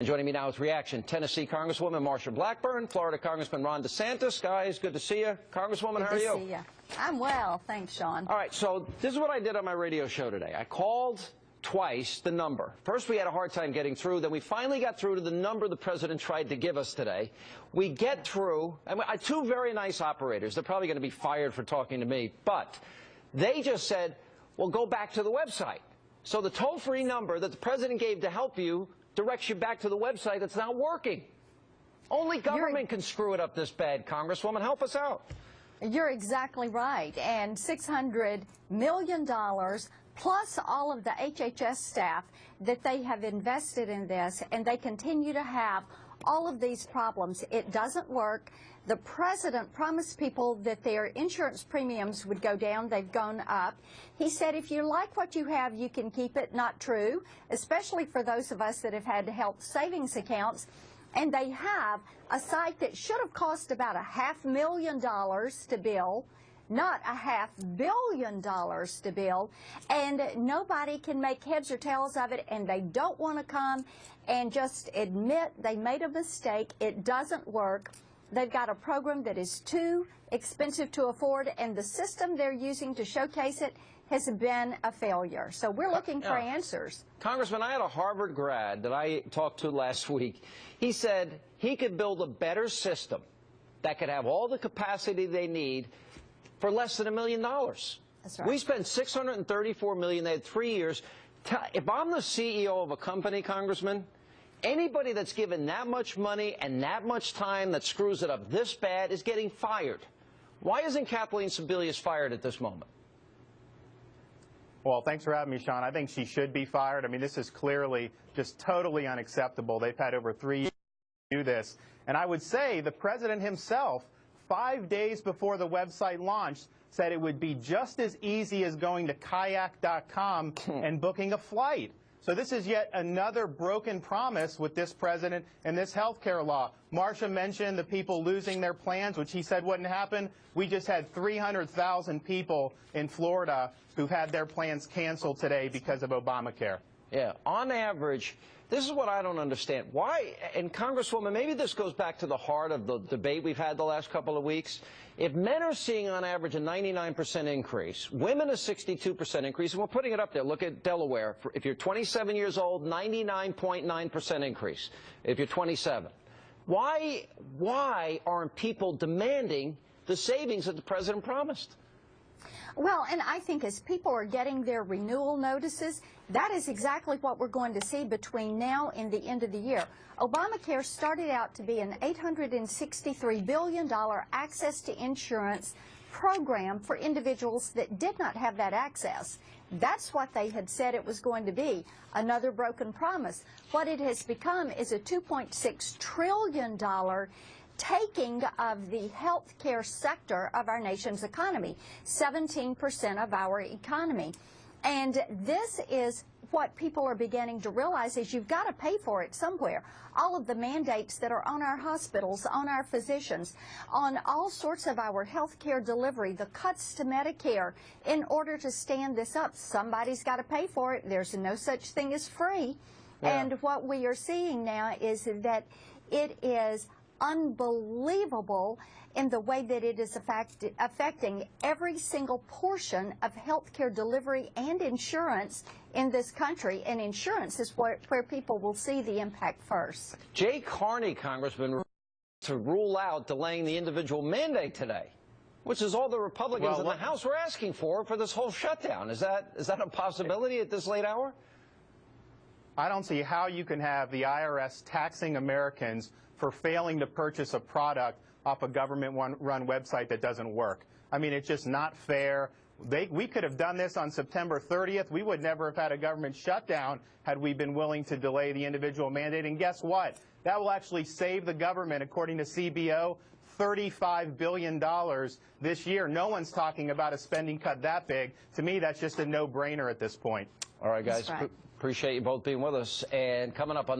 Joining me now is Reaction, Tennessee Congresswoman Marsha Blackburn, Florida Congressman Ron DeSantis. Guys, good to see you. Congresswoman, how are you? Good to see you. I'm well, thanks, Sean. All right, so this is what I did on my radio show today. I called twice the number. First, we had a hard time getting through. Then we finally got through to the number the president tried to give us today. We get through, and two very nice operators. They're probably going to be fired for talking to me, but they just said, well, go back to the website. So the toll-free number that the president gave to help you directs you back to the website that's not working. Only government can screw it up this bad, Congresswoman. Help us out. You're exactly right. And $600 million plus all of the HHS staff that they have invested in this, and they continue to have all of these problems. It doesn't work. The president promised people that their insurance premiums would go down. They've gone up. He said, if you like what you have, you can keep it. Not true, especially for those of us that have had health savings accounts. And they have a site that should have cost about $500,000 to build, not $500 million to build, and nobody can make heads or tails of it, and they don't want to come and just admit they made a mistake. It doesn't work. They've got a program that is too expensive to afford, and the system they're using to showcase it has been a failure. So we're looking for answers. Congressman, I had a Harvard grad that I talked to last week. He said he could build a better system that could have all the capacity they need for less than $1 million. That's right. We spent $634 million. They had 3 years. If I'm the CEO of a company, Congressman, anybody that's given that much money and that much time that screws it up this bad is getting fired. Why isn't Kathleen Sebelius fired at this moment? Well, thanks for having me, Sean. I think she should be fired. I mean, this is clearly just totally unacceptable. They've had over 3 years to do this. And I would say the president himself, 5 days before the website launched, said it would be just as easy as going to kayak.com and booking a flight. So this is yet another broken promise with this president and this health care law. Marsha mentioned the people losing their plans, which he said wouldn't happen. We just had 300,000 people in Florida who've had their plans canceled today because of ObamaCare. Yeah, on average, this is what I don't understand. Why, and Congresswoman, maybe this goes back to the heart of the debate we've had the last couple of weeks. If men are seeing on average a 99% increase, women a 62% increase, and we're putting it up there. Look at Delaware. If you're 27 years old, 99.9% increase if you're 27. Why aren't people demanding the savings that the president promised? Well, and I think as people are getting their renewal notices, that is exactly what we're going to see between now and the end of the year. ObamaCare started out to be an $863 billion access to insurance program for individuals that did not have that access. That's what they had said it was going to be, another broken promise. What it has become is a $2.6 trillion taking of the health care sector of our nation's economy, 17% of our economy. And this is what people are beginning to realize is you've got to pay for it somewhere. All of the mandates that are on our hospitals, on our physicians, on all sorts of our health care delivery, the cuts to Medicare, in order to stand this up, somebody's got to pay for it. There's no such thing as free. Yeah. And what we are seeing now is that it is unbelievable in the way that it is affecting every single portion of healthcare delivery and insurance in this country, and insurance is where people will see the impact first. Jay Carney, Congressman, to rule out delaying the individual mandate today, which is all the Republicans in the House were asking for this whole shutdown. Is that a possibility at this late hour? I don't see how you can have the IRS taxing Americans for failing to purchase a product off a government-run website that doesn't work. I mean, it's just not fair. We could have done this on September 30th. We would never have had a government shutdown had we been willing to delay the individual mandate. And guess what? That will actually save the government, according to CBO, $35 billion this year. No one's talking about a spending cut that big. To me, that's just a no-brainer at this point. All right, guys. Right. Appreciate you both being with us. And coming up on